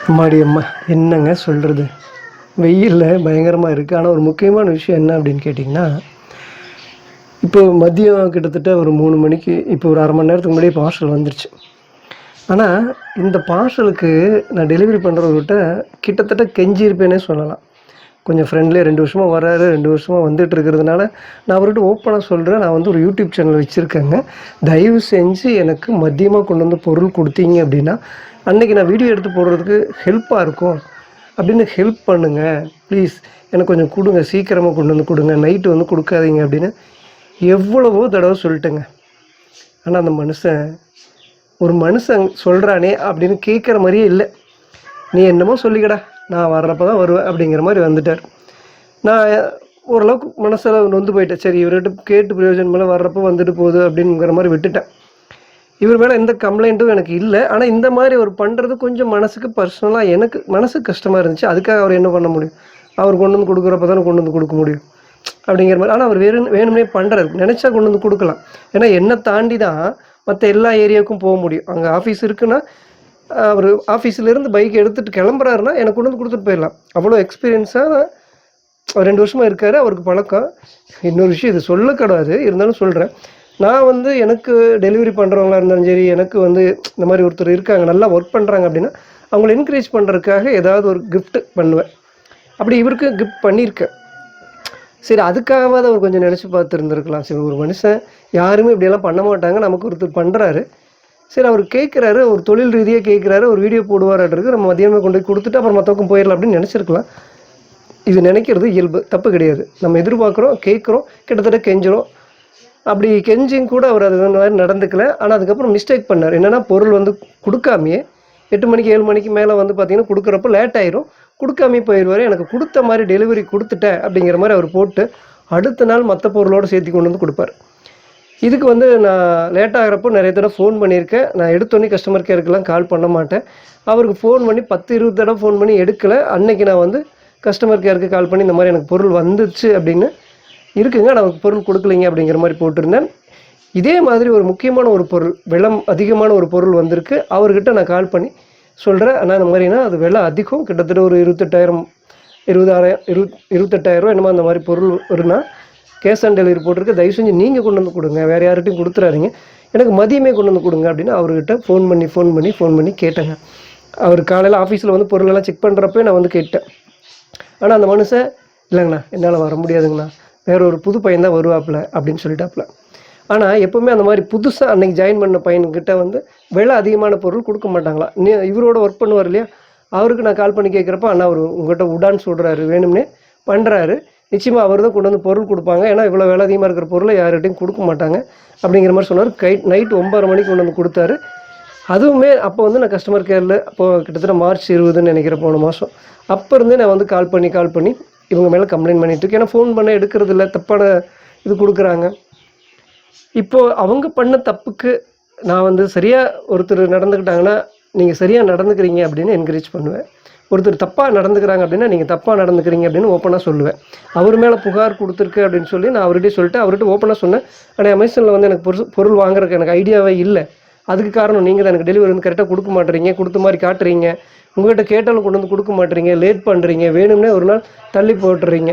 அம்மாடி அம்மா என்னங்க சொல்கிறது, வெயிலில் பயங்கரமாக இருக்குது. ஆனால் ஒரு முக்கியமான விஷயம் என்ன அப்படின்னு கேட்டிங்கன்னா, இப்போ மதியம் கிட்டத்தட்ட ஒரு 3 மணிக்கு இப்போ ஒரு அரை மணி நேரத்துக்கு முன்னாடியே பார்சல் வந்துருச்சு. ஆனால் இந்த பார்சலுக்கு நான் டெலிவரி பண்ணுறவர்கிட்ட கிட்டத்தட்ட கெஞ்சியிருப்பேனே சொல்லலாம். கொஞ்சம் ஃப்ரெண்ட்லியாக 2 வருஷமாக வராரு, 2 வருஷமாக வந்துட்டு இருக்கிறதுனால நான் அவர்கிட்ட ஓப்பனாக சொல்கிறேன், நான் வந்து ஒரு யூடியூப் சேனல் வச்சுருக்கேங்க. தயவு செஞ்சு எனக்கு மதியமாக கொண்டு வந்து பொருள் கொடுத்தீங்க அப்படின்னா அன்றைக்கி நான் வீடியோ எடுத்து போடுறதுக்கு ஹெல்ப்பாக இருக்கும் அப்படின்னு ஹெல்ப் பண்ணுங்கள் ப்ளீஸ், எனக்கு கொஞ்சம் கொடுங்க, சீக்கிரமாக கொண்டு வந்து கொடுங்க, நைட்டு வந்து கொடுக்காதீங்க அப்படின்னு எவ்வளவோ தடவை சொல்லிட்டேங்க. ஆனால் அந்த ஒரு மனுஷன் சொல்கிறானே அப்படின்னு கேட்குற மாதிரியே இல்லை. நீ என்னமோ சொல்லிக்கடா, நான் வர்றப்போ தான் வருவேன் அப்படிங்கிற மாதிரி வந்துட்டார். நான் ஓரளவுக்கு மனசில் நொந்து போயிட்டேன். சரி, இவர்கிட்ட கேட்டு பிரயோஜனம் மேலே வர்றப்போ வந்துட்டு போகுது அப்படிங்கிற மாதிரி விட்டுட்டேன். இவர் மேலே எந்த கம்ப்ளைண்ட்டும் எனக்கு இல்லை. ஆனால் இந்த மாதிரி அவர் பண்ணுறது கொஞ்சம் மனசுக்கு பர்சனலாக எனக்கு மனசுக்கு கஷ்டமாக இருந்துச்சு. அதுக்காக அவர் என்ன பண்ண முடியும்? அவர் கொண்டு வந்து கொடுக்குறப்ப தானே கொண்டு வந்து கொடுக்க முடியும் அப்படிங்கிற மாதிரி. ஆனால் அவர் வேணும்னே பண்ணுறாரு. நினச்சா கொண்டு வந்து கொடுக்கலாம். ஏன்னா என்னை தாண்டி தான் மற்ற எல்லா ஏரியாவுக்கும் போக முடியும். அங்கே ஆஃபீஸ் இருக்குன்னா அவர் ஆஃபீஸிலேருந்து பைக் எடுத்துகிட்டு கிளம்புறாருன்னா எனக்கு கொண்டு வந்து கொடுத்துட்டு போயிடலாம். அவ்வளோ எக்ஸ்பீரியன்ஸாக 2 வருஷமாக இருக்கார், அவருக்கு பழக்கம். இன்னொரு விஷயம் இது சொல்ல கிடையாது, இருந்தாலும் சொல்கிறேன். நான் வந்து எனக்கு டெலிவரி பண்ணுறவங்களா இருந்தாலும் சரி, எனக்கு வந்து இந்த மாதிரி ஒருத்தர் இருக்காங்க, நல்லா ஒர்க் பண்ணுறாங்க அப்படின்னா அவங்கள என்கரேஜ் பண்ணுறதுக்காக ஏதாவது ஒரு கிஃப்ட்டு பண்ணுவேன். அப்படி இவருக்கு கிஃப்ட் பண்ணியிருக்கேன். சரி, அதுக்காகவாது அவர் கொஞ்சம் நினச்சி பார்த்துருந்துருக்கலாம். சரி, ஒரு மனுஷன் யாருமே இப்படியெல்லாம் பண்ண மாட்டாங்க, நமக்கு ஒருத்தர் பண்ணுறாரு, சரி அவர் கேட்குறாரு, ஒரு தொழில் ரீதியாக கேட்குறாரு, ஒரு வீடியோ போடுவாராட்டிருக்கு, நம்ம மதியமே கொண்டு போய் கொடுத்துட்டு அப்புறம் மற்றவங்க போயிடலாம் அப்படின்னு நினச்சிருக்கலாம். இது நினைக்கிறது இயல்பு, தப்பு கிடையாது. நம்ம எதிர்பார்க்குறோம், கேட்குறோம், கிட்டத்தட்ட கெஞ்சிரும். அப்படி கெஞ்சியும் கூட அவர் அது மாதிரி நடந்துக்கல. ஆனால் அதுக்கப்புறம் மிஸ்டேக் பண்ணார். என்னென்னா, பொருள் வந்து கொடுக்காமையே 8 மணிக்கு 7 மணிக்கு மேலே வந்து பார்த்திங்கன்னா கொடுக்குறப்ப லேட் ஆயிரும், கொடுக்காமே போயிடுவார். எனக்கு கொடுத்த மாதிரி டெலிவரி கொடுத்துட்டேன் அப்படிங்கிற மாதிரி அவர் போட்டு அடுத்த நாள் மற்ற பொருளோடு சேர்த்து கொண்டு வந்து கொடுப்பார். இதுக்கு வந்து நான் லேட் ஆகிறப்போ நிறைய தடவை ஃபோன் பண்ணியிருக்கேன். நான் எடுத்தோன்னே கஸ்டமர் கேருக்கெல்லாம் கால் பண்ண மாட்டேன். அவருக்கு ஃபோன் பண்ணி 10-20 தடவை ஃபோன் பண்ணி எடுக்கலை. அன்னைக்கு நான் வந்து கஸ்டமர் கேருக்கு கால் பண்ணி இந்த மாதிரி எனக்கு பொருள் வந்துச்சு அப்படின்னு இருக்குங்க, நான் பொருள் கொடுக்கலைங்க அப்படிங்கிற மாதிரி போட்டிருந்தேன். இதே மாதிரி ஒரு முக்கியமான ஒரு பொருள், விலை அதிகமான ஒரு பொருள் வந்திருக்கு. அவர்கிட்ட நான் கால் பண்ணி சொல்கிறேன், ஆனால் இந்த மாதிரினா அது விலை அதிகம், கிட்டத்தட்ட ஒரு 28,000 என்னமோ அந்த மாதிரி பொருள் வருனா கேஷ் ஆன் டெலிவரி போட்டிருக்கு, தயவு செஞ்சு நீங்கள் கொண்டு வந்து கொடுங்க, வேறு யார்கிட்டையும் கொடுத்துறாதீங்க, எனக்கு மதியமே கொண்டு வந்து கொடுங்க அப்படின்னு அவர்கிட்ட ஃபோன் பண்ணி கேட்டேங்க. அவர் காலையில் ஆஃபீஸில் வந்து பொருளெல்லாம் செக் பண்ணுறப்பே நான் வந்து கேட்டேன். ஆனால் அந்த மனுஷன் இல்லைங்கண்ணா, என்னால் வர முடியாதுங்கண்ணா, வேற ஒரு புது பையன் தான் வருவாப்புல அப்படின்னு சொல்லிட்டாப்புல. ஆனால் எப்போவுமே அந்த மாதிரி புதுசாக அன்றைக்கி ஜாயின் பண்ண பையன்கிட்ட வந்து விலை அதிகமான பொருள் கொடுக்க மாட்டாங்களா. இவரோட ஒர்க் பண்ணுவார் இல்லையா, அவருக்கு நான் கால் பண்ணி கேட்குறப்ப அண்ணா அவர் உங்கள்கிட்ட உடான்னு சொல்கிறாரு, வேணும்னே பண்ணுறாரு, நிச்சயமாக அவர் தான் கொண்டு வந்து பொருள் கொடுப்பாங்க, ஏன்னா இவ்வளோ விலை அதிகமாக இருக்கிற பொருளை யார்கிட்டையும் கொடுக்க மாட்டாங்க அப்படிங்கிற மாதிரி சொன்னார். நைட்டு 9:30 மணிக்கு கொண்டு வந்து கொடுத்தாரு. அதுவுமே அப்போ வந்து நான் கஸ்டமர் கேரில் அப்போது கிட்டத்தட்ட மார்ச் 20ன்னு நினைக்கிறேன், போன மாதம். அப்போ இருந்தே நான் வந்து கால் பண்ணி இவங்க மேலே கம்ப்ளைண்ட் பண்ணிட்டு இருக்கேன். ஏன்னா ஃபோன் பண்ண எடுக்கிறது இல்லை, தப்பான இது கொடுக்குறாங்க. இப்போது அவங்க பண்ண தப்புக்கு நான் வந்து சரியாக ஒருத்தர் நடந்துக்கிட்டாங்கன்னா நீங்கள் சரியாக நடந்துக்கிறீங்க அப்படின்னு என்கரேஜ் பண்ணுவேன். ஒருத்தர் தப்பாக நடந்துக்கிறாங்க அப்படின்னா நீங்கள் தப்பாக நடந்துக்கிறீங்க அப்படின்னு ஓப்பனாக சொல்லுவேன். அவர் மேலே புகார் கொடுத்துருக்கு அப்படின்னு சொல்லி நான் அவர்கிட்ட சொல்லிட்டு அவர்கிட்ட ஓப்பனாக சொன்னேன், ஆனால் அமேசானில் வந்து எனக்கு பொருள் வாங்குறதுக்கு எனக்கு ஐடியாவே இல்லை, அதுக்கு காரணம் நீங்கள் தான், எனக்கு டெலிவரி வந்து கரெக்டாக கொடுக்க மாட்டேறீங்க, கொடுத்த மாதிரி காட்டுறீங்க, உங்கள்கிட்ட கேட்டாலும் கொண்டு வந்து கொடுக்க மாட்டேறீங்க, லேட் பண்ணுறீங்க, வேணும்னே ஒரு நாள் தள்ளி போட்டுறீங்க.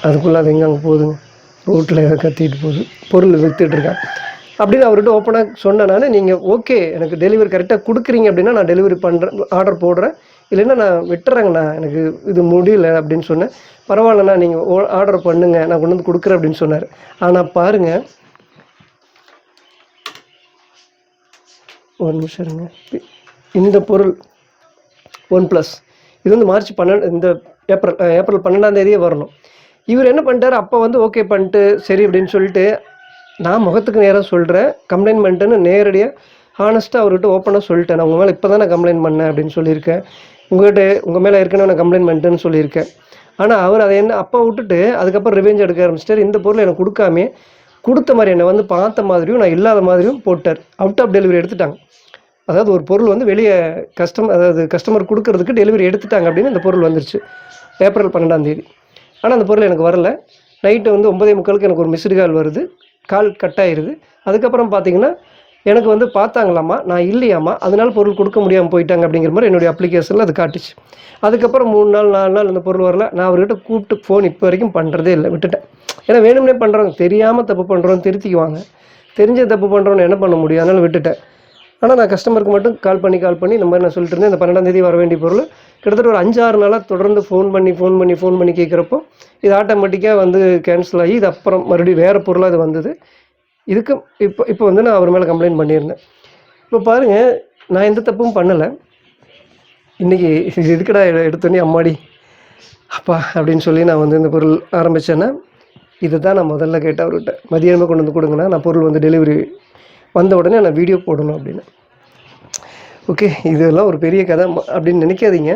அதுக்குள்ளே அது எங்கே அங்கே போகுதுங்க, ரோட்டில் கத்திட்டு போகுது, பொருள் விற்றுட்டு இருக்கேன் அப்படின்னு அவர்கிட்ட ஓப்பனாக சொன்னேன். நீங்கள் ஓகே எனக்கு டெலிவரி கரெக்டாக கொடுக்குறீங்க அப்படின்னா நான் டெலிவரி பண்ணுறேன், ஆர்டர் போடுறேன், இல்லைன்னா நான் விட்டுறேங்கண்ணா, எனக்கு இது முடியல அப்படின்னு சொன்னேன். பரவாயில்லண்ணா, நீங்கள் ஆர்டர் பண்ணுங்க, நான் கொண்டு வந்து கொடுக்குறேன் அப்படின்னு சொன்னார். ஆனால் பாருங்கள், ஒரு நிமிஷம் இருங்க, இந்த பொருள் OnePlus இது வந்து மார்ச் 12 இந்த ஏப்ரல் 12ஆம் தேதியே வரணும். இவர் என்ன பண்ணிட்டார், அப்போ வந்து ஓகே பண்ணிட்டு சரி அப்படின்னு சொல்லிட்டு நான் முகத்துக்கு நேராக சொல்கிறேன், கம்ப்ளைண்ட் பண்ணிட்டேன்னு நேரடியாக ஹானஸ்ட்டாக அவர்கிட்ட ஓப்பனாக சொல்லிட்டேன். நான் உங்கள் மேலே இப்போ தான் நான் கம்ப்ளைண்ட் பண்ணேன் அப்படின்னு சொல்லியிருக்கேன், உங்கள் மேலே ஏற்கனவே நான் கம்ப்ளைண்ட் பண்ணிட்டேன்னு சொல்லியிருக்கேன். ஆனால் அவர் அதை என்ன அப்போ விட்டுட்டு அதுக்கப்புறம் ரிவெஞ்ச் எடுக்க ஆரம்பிச்சிட்டார். இந்த பொருளை எனக்கு கொடுக்காமே கொடுத்த மாதிரி என்னை வந்து பார்த்த மாதிரியும் நான் இல்லாத மாதிரியும் போட்டார். அவுட் ஆஃப் டெலிவரி எடுத்துட்டாங்க. அதாவது ஒரு பொருள் வந்து வெளியே கஸ்டமர் கொடுக்கறதுக்கு டெலிவரி எடுத்துட்டாங்க அப்படின்னு இந்த பொருள் வந்துருச்சு ஏப்ரல் 12ஆம் தேதி. ஆனால் அந்த பொருள் எனக்கு வரல. நைட்டு வந்து 9:45 எனக்கு ஒரு மிஸ்டு கால் வருது, கால் கட் ஆயிடுது. அதுக்கப்புறம் பார்த்தீங்கன்னா எனக்கு வந்து பார்த்தாங்களாம்மா, நான் இல்லையாம்மா, அதனால பொருள் கொடுக்க முடியாமல் போயிட்டாங்க அப்படிங்கிற மாதிரி என்னுடைய அப்ளிகேஷனில் அது காட்டுச்சு. அதுக்கப்புறம் 3 நாள் 4 நாள் அந்த பொருள் வரல. நான் அவர்கிட்ட கூப்பிட்டு ஃபோன் இப்போ வரைக்கும் பண்ணுறதே இல்லை, விட்டுட்டேன். ஏன்னா வேணும்னே பண்ணுறவங்க, தெரியாமல் தப்பு பண்ணுறோன்னு திருத்திக்குவாங்க, தெரிஞ்ச தப்பு பண்ணுறோன்னு என்ன பண்ண முடியும், அதனால் விட்டுட்டேன். ஆனால் நான் கஸ்டமருக்கு மட்டும் கால் பண்ணி இந்த மாதிரி நான் சொல்லிட்டு இருந்தேன். இந்த 12ஆம் தேதி வர வேண்டிய பொருள் கிட்டத்தட்ட ஒரு 5-6 நாளாக தொடர்ந்து ஃபோன் பண்ணி கேட்குறப்போ இது ஆட்டோமேட்டிக்காக வந்து கேன்சல் ஆகி இது அப்புறம் மறுபடியும் வேறு பொருளாக இது வந்தது. இதுக்கு இப்போ வந்து நான் அவர் மேலே கம்ப்ளைண்ட் பண்ணியிருந்தேன். இப்போ பாருங்கள், நான் எந்த தப்பும் பண்ணலை. இன்றைக்கி இது எதுக்கடா எடுத்தோன்னே அம்மாடி அப்பா அப்படின்னு சொல்லி நான் வந்து இந்த பொருள் ஆரம்பித்தேன்னா, இதை தான் நான் முதல்ல கேட்டேன் அவர்கிட்ட. மதியானமே கொண்டு வந்து கொடுங்கண்ணா, நான் பொருள் வந்து டெலிவரி வந்த உடனே நான் வீடியோ போடணும் அப்படின்னு. ஓகே, இதெல்லாம் ஒரு பெரிய கதை அப்படின்னு நினைக்காதீங்க.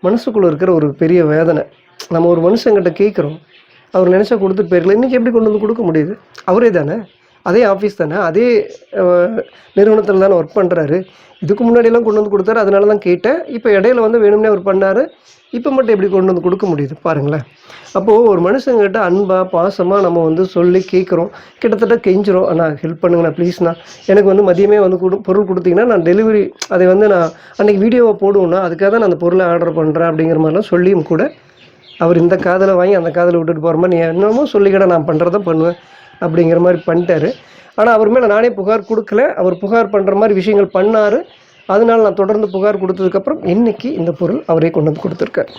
மனசுக்குள்ளே இருக்கிற ஒரு பெரிய வேதனை. நம்ம ஒரு மனுஷங்கிட்ட கேட்குறோம், அவர் நினச்சா கொடுத்துட்டு போயிருக்கலாம். இன்றைக்கி எப்படி கொண்டு வந்து கொடுக்க முடியுது? அவரே தானே, அதே ஆஃபீஸ் தானே, அதே நிறுவனத்தில் தானே ஒர்க் பண்ணுறாரு. இதுக்கு முன்னாடியெல்லாம் கொண்டு வந்து கொடுத்தாரு, அதனால தான் கேட்டேன். இப்போ இடையில வந்து வேணும்னே அவர் பண்ணார், இப்போ மட்டும் எப்படி கொண்டு வந்து கொடுக்க முடியுது பாருங்களேன். அப்போது ஒரு மனுஷங்கிட்ட அன்பாக பாசமாக நம்ம வந்து சொல்லி கேட்குறோம், கிட்டத்தட்ட கெஞ்சிரும், அண்ணா ஹெல்ப் பண்ணுங்கண்ணா ப்ளீஸ்ண்ணா, எனக்கு வந்து மதியமே வந்து பொருள் கொடுத்தீங்கன்னா நான் டெலிவரி அதை வந்து நான் அன்றைக்கி வீடியோவை போடுவோன்னா அதுக்காக தான் நான் அந்த பொருளை ஆர்டர் பண்ணுறேன் அப்படிங்கிற மாதிரிலாம் சொல்லியும் கூட அவர் இந்த காதில் வாங்கி அந்த காதில் விட்டுட்டு போகிற மாதிரி, நீ என்னமோ சொல்லிக்கிட, நான் பண்ணுறதை பண்ணுவேன் அப்படிங்கிற மாதிரி பண்ணிட்டாரு. ஆனால் அவர் மேலே நானே புகார் கொடுக்கல, அவர் புகார் பண்ணுற மாதிரி விஷயங்கள் பண்ணார். அதனால் நான் தொடர்ந்து புகார் கொடுத்ததுக்கப்புறம் இன்றைக்கி இந்த பொருள் அவரே கொண்டு வந்து கொடுத்துருக்கார்.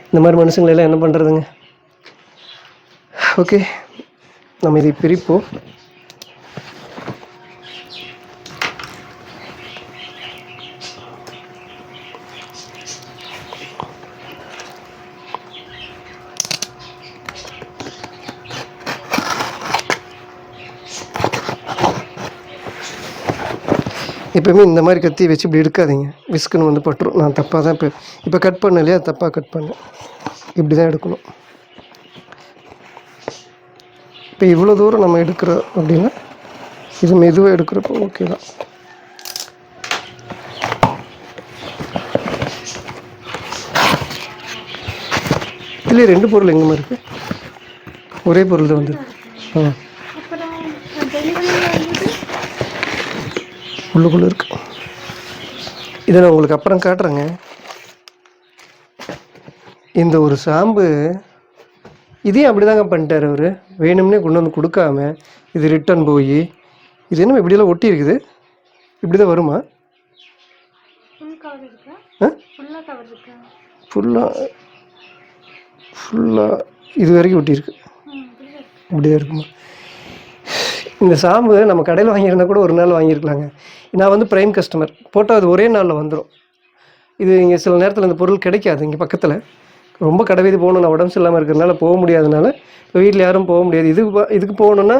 இந்த மாதிரி மனுஷங்களெல்லாம் என்ன பண்ணுறதுங்க? ஓகே, நம்ம இதை பிரிப்போம். எப்போயுமே இந்த மாதிரி கத்தி வச்சு இப்படி எடுக்காதீங்க, விஸ்குன்னு வந்து பட்டுரும். நான் தப்பாக தான் இப்போ கட் பண்ண இல்லையா, தப்பாக கட் பண்ணேன். இப்படி தான் எடுக்கணும். இப்போ இவ்வளோ தூரம் நம்ம எடுக்கிறோம் அப்படின்னா இது மெதுவாக எடுக்கிறப்போ ஓகே தான். இதுலேயே 2 பொருள் எங்கேமா இருக்குது? ஒரே பொருள் தான் வந்து உள்ளுக்குள்ளே இருக்கு. இதை நான் உங்களுக்கு அப்புறம் காட்டுறேங்க. இந்த ஒரு ஷாம்பு இதையும் அப்படி தாங்க பண்ணிட்டார் அவர், வேணும்னே கொண்டு வந்து கொடுக்காம. இது ரிட்டன் போய் இது என்ன இப்படியெல்லாம் ஒட்டி இருக்குது, இப்படி தான் வருமா? ஃபுல்லாக இது வரைக்கும் ஒட்டியிருக்கு, இப்படி தான் இருக்குமா? இந்த ஷாம்பு நம்ம கடையில் வாங்கியிருந்தால் கூட ஒரு நாள் வாங்கியிருக்கலாங்க. நான் வந்து ப்ரைம் கஸ்டமர், போட்டால் அது ஒரே நாளில் வந்துடும். இது இங்கே சில நேரத்தில் இந்த பொருள் கிடைக்காது. இங்கே பக்கத்தில் ரொம்ப கடைவீதி போகணும், நான் உடம்பு சரியில்லாமல் இருக்கிறதுனால போக முடியாதனால இப்போ வீட்டில் யாரும் போக முடியாது. இதுக்கு போகணுன்னா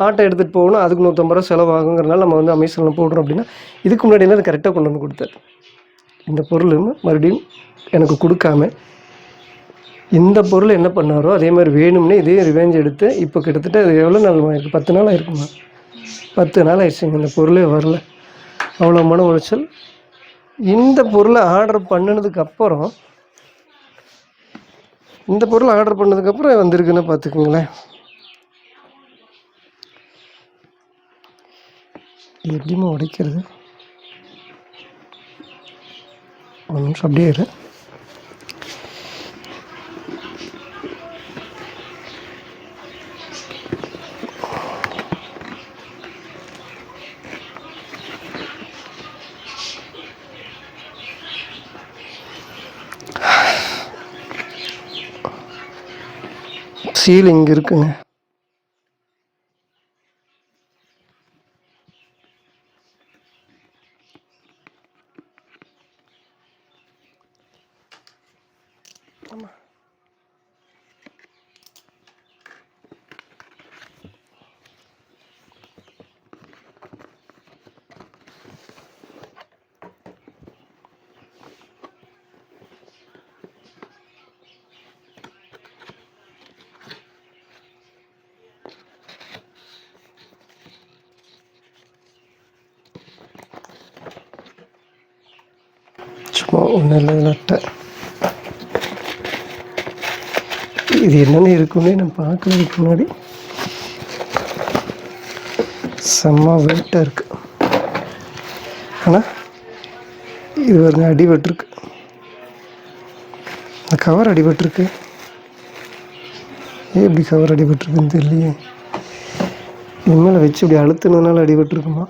ஆட்டோ எடுத்துகிட்டு போகணும், அதுக்கு 150 ரூபா செலவாகுங்கிறனால நம்ம வந்து அமேசானில் போடுறோம். அப்படின்னா இதுக்கு முன்னாடி அது கரெக்டாக கொண்டு வந்து கொடுத்தாரு. இந்த பொருள் மறுபடியும் எனக்கு கொடுக்காம இந்த பொருள் என்ன பண்ணாரோ அதே மாதிரி வேணும்னே இதே ரிவெஞ்ச் எடுத்து இப்போ கிட்டத்தட்ட அது எவ்வளோ நாள் ஆகிருக்கு? 10 நாள் ஆகிருக்குமா? 10 நாள் ஆயிடுச்சுங்க, இந்த பொருளே வரல. அவ்வளோ மன உளைச்சல். இந்த பொருளை ஆர்டர் பண்ணதுக்கப்புறம் வந்திருக்குன்னு பார்த்துக்குங்களேன். எப்படிமா உடைக்கிறது? ஒரு நிமிஷம் அப்படியே இரு. சீல் இங்கே இருக்குங்க. சும்மா ஒன்றும் இல்லை நட்டை. இது என்னென்ன இருக்குன்னு நான் பார்க்கறதுக்கு முன்னாடி செம்ம வெயிட்டாக இருக்குது. ஆனால் இது ஒரு அடிபட்டுருக்கு. இந்த கவர் அடிபட்டுருக்கு. ஏன் இப்படி கவர் அடிபட்டுருக்குன்னு தெரியலையே. இனிமேல் வச்சு இப்படி அழுத்துனதுனால அடிபட்டுருக்குமா?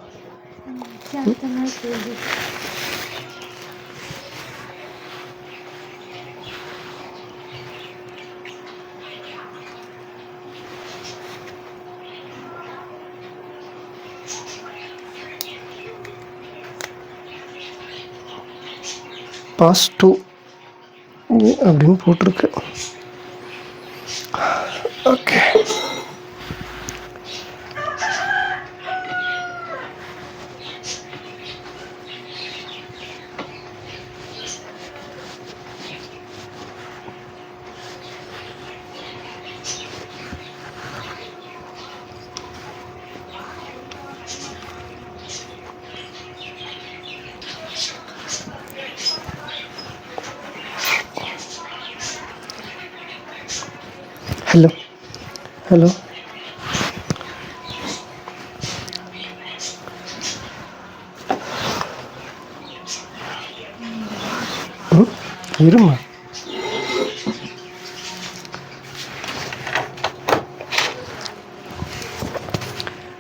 பாஸ் 2 அப்படின்னு போட்டிருக்கு. ஓகே, ஹலோ ஹலோ இருமா.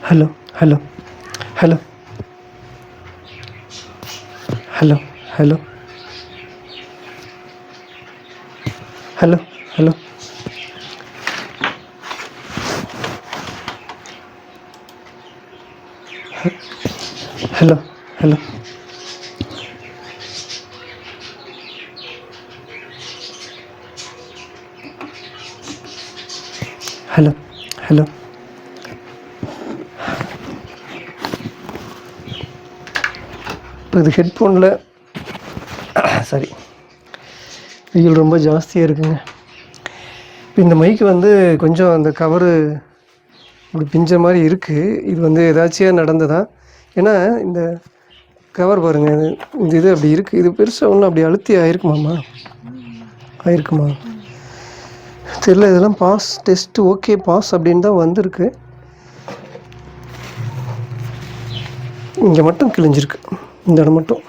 Hello hello hello hello hello hello hello hello hello hello hello இப்போ இது ஹெட்ஃபோனில் சரி வெயில் ரொம்ப ஜாஸ்தியாக இருக்குங்க. இப்போ இந்த மைக்கு வந்து கொஞ்சம் அந்த கவரு இப்படி பிஞ்ச மாதிரி இருக்குது. இது வந்து ஏதாச்சும் நடந்ததா? ஏன்னா இந்த கவர் பாருங்கள், இந்த இது அப்படி இருக்குது. இது பெருசாக ஒன்றும் அப்படி அழுத்தி ஆயிருக்குமாம்மா? ஆயிருக்குமா தெரியல. இதெல்லாம் பாஸ் டெஸ்ட்டு ஓகே பாஸ் அப்படின்னு தான் வந்திருக்கு. இங்கே மட்டும் கிழிஞ்சிருக்கு, இந்த இடம் மட்டும்.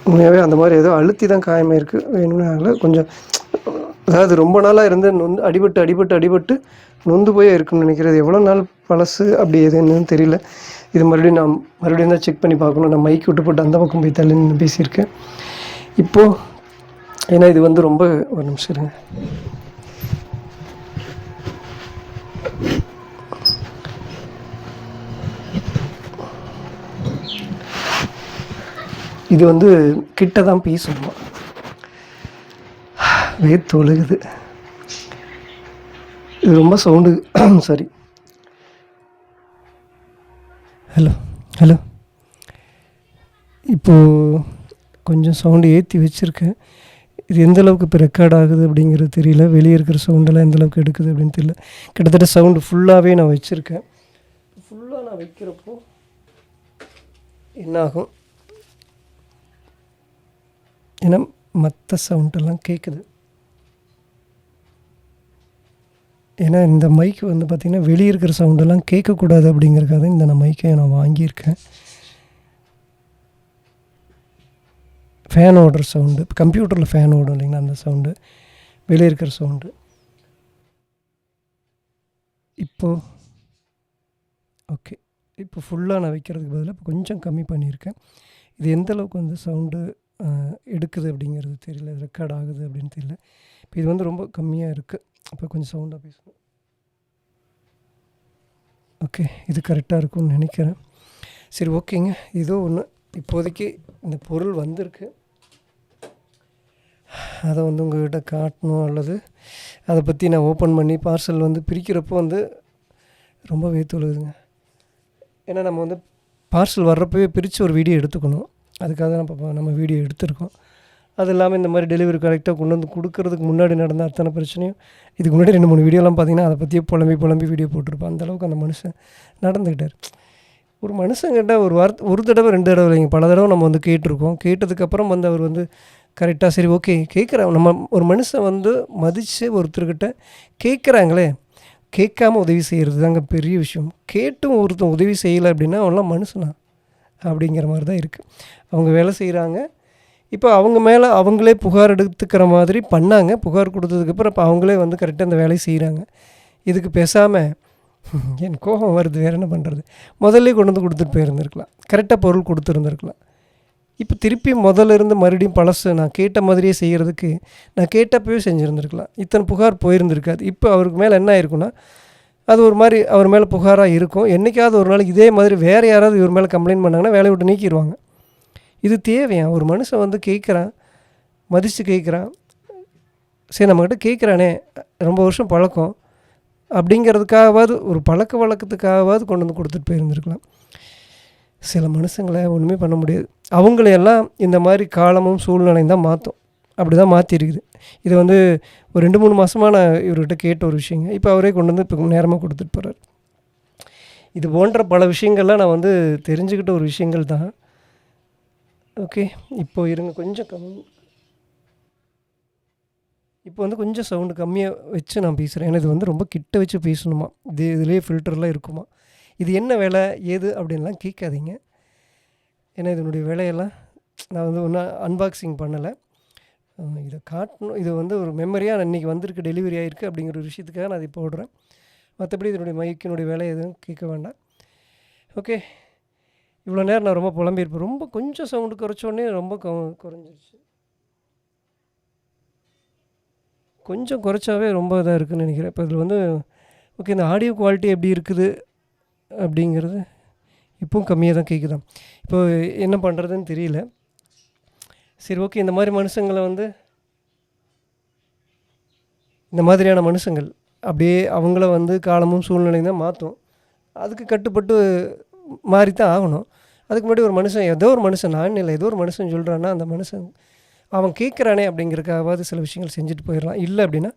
உண்மையாகவே அந்த மாதிரி ஏதோ அழுத்தி தான் காயமாயிருக்கு. வேணும்னா கொஞ்சம், அதாவது ரொம்ப நாளாக இருந்து அடிபட்டு நொந்து போய் இருக்குன்னு நினைக்கிறது. எவ்வளோ நாள் பழசு அப்படி எதுன்னு தெரியல. இது மறுபடியும் தான் செக் பண்ணி பார்க்கணும். நான் மைக் விட்டு போட்டு அந்த பக்கம் போய் தள்ளி நின்று பேசியிருக்கேன் இப்போது. ஏன்னா இது வந்து ரொம்ப, ஒரு நிமிஷம் இருங்க. இது வந்து கிட்ட தான் பேசணுமா, வேத்து ஒழுகுது. இது ரொம்ப சவுண்டு. சரி, ஹலோ ஹலோ. இப்போது கொஞ்சம் சவுண்டு ஏற்றி வச்சுருக்கேன். இது எந்தளவுக்கு இப்போ ரெக்கார்ட் ஆகுது அப்படிங்கிறது தெரியல. வெளியே இருக்கிற சவுண்டெல்லாம் எந்தளவுக்கு எடுக்குது அப்படின்னு தெரியல. கிட்டத்தட்ட சவுண்டு ஃபுல்லாகவே நான் வச்சுருக்கேன். ஃபுல்லாக நான் வைக்கிறப்போ என்னாகும், ஏன்னா மற்ற சவுண்டெல்லாம் கேட்குது. ஏன்னா இந்த மைக்கு வந்து பார்த்திங்கன்னா வெளியே இருக்கிற சவுண்டெல்லாம் கேட்கக்கூடாது அப்படிங்கிறக்காக இந்த மைக்கை நான் வாங்கியிருக்கேன். ஃபேன் ஓடுற சவுண்டு, இப்போ கம்ப்யூட்டரில் ஃபேன் ஓடும் இல்லைங்களா, அந்த சவுண்டு, வெளியே இருக்கிற சவுண்டு. இப்போது ஓகே, இப்போ ஃபுல்லாக நான் வைக்கிறதுக்கு பதிலாக இப்போ கொஞ்சம் கம்மி பண்ணியிருக்கேன். இது எந்தளவுக்கு வந்து சவுண்டு எடுக்குது அப்படிங்கிறது தெரியல, ரெக்கார்ட் ஆகுது அப்படின்னு தெரியல. இப்போ இது வந்து ரொம்ப கம்மியாக இருக்குது. இப்போ கொஞ்சம் சவுண்டாக பேசணும். ஓகே, இது கரெக்டாக இருக்கும்னு நினைக்கிறேன். சரி, ஓகேங்க. ஏதோ ஒன்று இப்போதைக்கு இந்த பொருள் வந்திருக்கு, அதை வந்து உங்கள்கிட்ட காட்டணும். அல்லது அதை பற்றி நான் ஓப்பன் பண்ணி பார்சல் வந்து பிரிக்கிறப்போ வந்து ரொம்ப வேத்துழுதுங்க. ஏன்னா நம்ம வந்து பார்சல் வர்றப்பவே பிரித்து ஒரு வீடியோ எடுத்துக்கணும். அதுக்காக நம்ம வீடியோ எடுத்திருக்கோம். அது இல்லாமல் இந்த மாதிரி டெலிவரி கரெக்டாக கொண்டு வந்து கொடுக்கறதுக்கு முன்னாடி நடந்த அத்தனை பிரச்சனையும், இதுக்கு முன்னாடி 2-3 வீடியோலாம் பார்த்திங்கன்னா அதை பற்றியே புலம்பி வீடியோ போட்டிருப்பேன். அந்தளவுக்கு அந்த மனுஷன் நடந்துக்கிட்டார். ஒரு மனுஷங்கிட்ட ஒரு தடவை 2 தடவை இல்லைங்க, பல தடவை நம்ம வந்து கேட்டிருக்கோம். கேட்டதுக்கப்புறம் வந்து அவர் வந்து கரெக்டாக சரி ஓகே கேட்குறேன். நம்ம ஒரு மனுஷன் வந்து மதித்து ஒருத்தர்கிட்ட கேட்குறாங்களே, கேட்காம உதவி செய்கிறது தாங்க பெரிய விஷயம். கேட்டும் ஒருத்தன் உதவி செய்யலை அப்படின்னா அவன்லாம் மனுஷனா அப்படிங்கிற மாதிரி தான் இருக்குது. அவங்க வேலை செய்கிறாங்க. இப்போ அவங்க மேலே அவங்களே புகார் எடுத்துக்கிற மாதிரி பண்ணாங்க. புகார் கொடுத்ததுக்கப்புறம் இப்போ அவங்களே வந்து கரெக்டாக அந்த வேலையை செய்கிறாங்க. இதுக்கு பேசாமல் என் கோபம் வருது, வேறு என்ன பண்ணுறது? முதல்ல கொண்டு வந்து கொடுத்துட்டு போயிருந்துருக்கலாம், கரெக்டாக பொருள் கொடுத்துருந்துருக்கலாம். இப்போ திருப்பி முதல்ல இருந்து மறுபடியும் பழசு நான் கேட்ட மாதிரியே செய்கிறதுக்கு நான் கேட்டப்பவே செஞ்சுருந்துருக்கலாம். இத்தனை புகார் போயிருந்துருக்காது. இப்போ அவருக்கு மேலே என்ன ஆயிருக்குன்னா, அது ஒரு மாதிரி அவர் மேலே புகாராக இருக்கும். என்றைக்காவது ஒரு நாளைக்கு இதே மாதிரி வேறு யாராவது இவர் மேலே கம்ப்ளைண்ட் பண்ணாங்கன்னா வேலையை விட்டு நீக்கிடுவாங்க. இது தேவையா? ஒரு மனுஷன் வந்து கேட்குறான், மதித்து கேட்குறான், சரி நம்மக்கிட்ட கேட்குறானே, ரொம்ப வருஷம் பழக்கம் அப்படிங்கிறதுக்காகவாது, ஒரு பழக்க வழக்கத்துக்காகவாது கொண்டு வந்து கொடுத்துட்டு போயிருந்துருக்கலாம். சில மனுஷங்களை ஒன்றுமே பண்ண முடியாது. அவங்களையெல்லாம் இந்த மாதிரி காலமும் சூழ்நிலையும் தான் மாற்றும். அப்படி தான் மாற்றிருக்குது. இது வந்து ஒரு 2-3 மாதமாக நான் இவர்கிட்ட கேட்ட ஒரு விஷயங்க. இப்போ அவரே கொண்டு வந்து இப்போ நேரமாக கொடுத்துட்டு போகிறார். இது போன்ற பல விஷயங்கள்லாம் நான் வந்து தெரிஞ்சுக்கிட்ட ஒரு விஷயங்கள் தான். ஓகே, இப்போ இருங்க கொஞ்சம் இப்போ வந்து கொஞ்சம் சவுண்டு கம்மியாக வச்சு நான் பேசுகிறேன். ஏன்னா இது வந்து ரொம்ப கிட்ட வச்சு பேசணுமா, இதுலேயே ஃபில்டர்லாம் இருக்குமா. இது என்ன வேலை ஏது அப்படின்லாம் கேட்காதீங்க. ஏன்னா இதனுடைய வேலையெல்லாம் நான் வந்து ஒன்றும் அன்பாக்சிங் பண்ணலை. இதை காட்டணும், இது வந்து ஒரு மெமரியாக இன்றைக்கி வந்திருக்கு, டெலிவரி ஆகிருக்கு அப்படிங்கிற ஒரு விஷயத்துக்காக நான் அதை போடுறேன். மற்றபடி இதனுடைய மைக்கினுடைய வேலை எதுவும் கேட்க வேண்டாம். ஓகே, இவ்வளோ நேரம் நான் ரொம்ப புலம்பியிருப்பேன். ரொம்ப கொஞ்சம் சவுண்டு குறைச்சோடனே ரொம்ப குறைஞ்சிருச்சு. கொஞ்சம் குறைச்சாவே ரொம்ப இதாக இருக்குதுன்னு நினைக்கிறேன். இப்போ இதில் வந்து ஓகே, இந்த ஆடியோ குவாலிட்டி எப்படி இருக்குது அப்படிங்கிறது இப்போவும் கம்மியாக தான் கேட்குதான். இப்போ என்ன பண்ணுறதுன்னு தெரியல. சரி, ஓகே, இந்த மாதிரி மனுஷங்களை வந்து இந்த மாதிரியான மனுஷங்கள் அப்படியே அவங்கள வந்து காலமும் சூழ்நிலையும் தான் மாற்றும். அதுக்கு கட்டுப்பட்டு மாறி தான் ஆகணும். அதுக்கு முன்னாடி ஒரு மனுஷன், ஏதோ ஒரு மனுஷன், நான் இல்லை, ஏதோ ஒரு மனுஷன் சொல்கிறான்னா அந்த மனுஷன் அவன் கேட்குறானே அப்படிங்கிறக்காவது சில விஷயங்கள் செஞ்சுட்டு போயிடலாம். இல்லை அப்படின்னா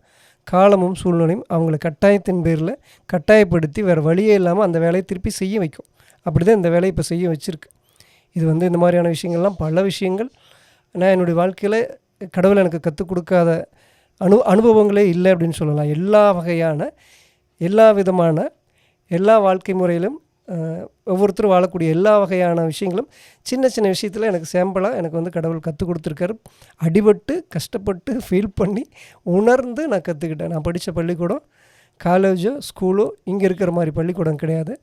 காலமும் சூழ்நிலையும் அவங்கள கட்டாயத்தின் பேரில் கட்டாயப்படுத்தி வேறு வழியே இல்லாமல் அந்த வேலையை திருப்பி செய்ய வைக்கும். அப்படி தான் இந்த வேலையை இப்போ செய்ய வச்சுருக்கு. இது வந்து இந்த மாதிரியான விஷயங்கள்லாம் பல விஷயங்கள் நான் என்னுடைய வாழ்க்கையில் கடவுள் எனக்கு கற்றுக் கொடுக்காத அனுபவங்களே இல்லை அப்படின்னு சொல்லலாம். எல்லா வகையான எல்லா விதமான எல்லா வாழ்க்கை முறையிலும் ஒவ்வொருத்தரும் வாழக்கூடிய எல்லா வகையான விஷயங்களும் சின்ன சின்ன விஷயத்தில் எனக்கு சாம்பிளாக எனக்கு வந்து கடவுள் கற்றுக் கொடுத்துருக்காரு. அடிபட்டு கஷ்டப்பட்டு ஃபீல் பண்ணி உணர்ந்து நான் கற்றுக்கிட்டேன். நான் படித்த பள்ளிக்கூடம் காலேஜோ ஸ்கூலோ இங்கே இருக்கிற மாதிரி பள்ளிக்கூடம் கிடையாது.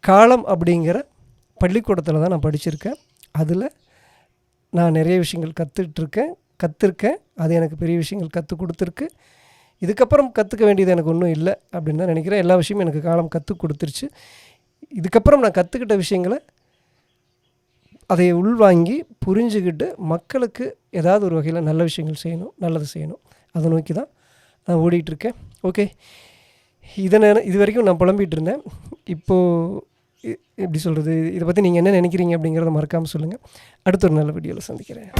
காலம் அப்படிங்கிற பள்ளிக்கூடத்தில் தான் நான் படிச்சிருக்கேன். அதில் நான் நிறைய விஷயங்கள் கற்றுருக்கேன். அது எனக்கு பெரிய விஷயங்கள் கற்றுக் கொடுத்துருக்கு. இதுக்கப்புறம் கற்றுக்க வேண்டியது எனக்கு ஒன்றும் இல்லை அப்படின்னு தான் நினைக்கிறேன். எல்லா விஷயமும் எனக்கு காலம் கற்றுக் கொடுத்துருச்சு. இதுக்கப்புறம் நான் கற்றுக்கிட்ட விஷயங்களை அதை உள்வாங்கி புரிஞ்சுக்கிட்டு மக்களுக்கு ஏதாவது ஒரு வகையில் நல்ல விஷயங்கள் செய்யணும், நல்லது செய்யணும், அதை நோக்கி தான் நான் ஓடிட்டுருக்கேன். ஓகே, இது வரைக்கும் நான் புலம்பிகிட்டு இருந்தேன். இப்போது எப்படி சொல்கிறது, இதை பற்றி நீங்கள் என்ன நினைக்கிறீங்க அப்படிங்கிறத மறக்காமல் சொல்லுங்கள். அடுத்த ஒரு நல்ல வீடியோவில் சந்திக்கிறேன்.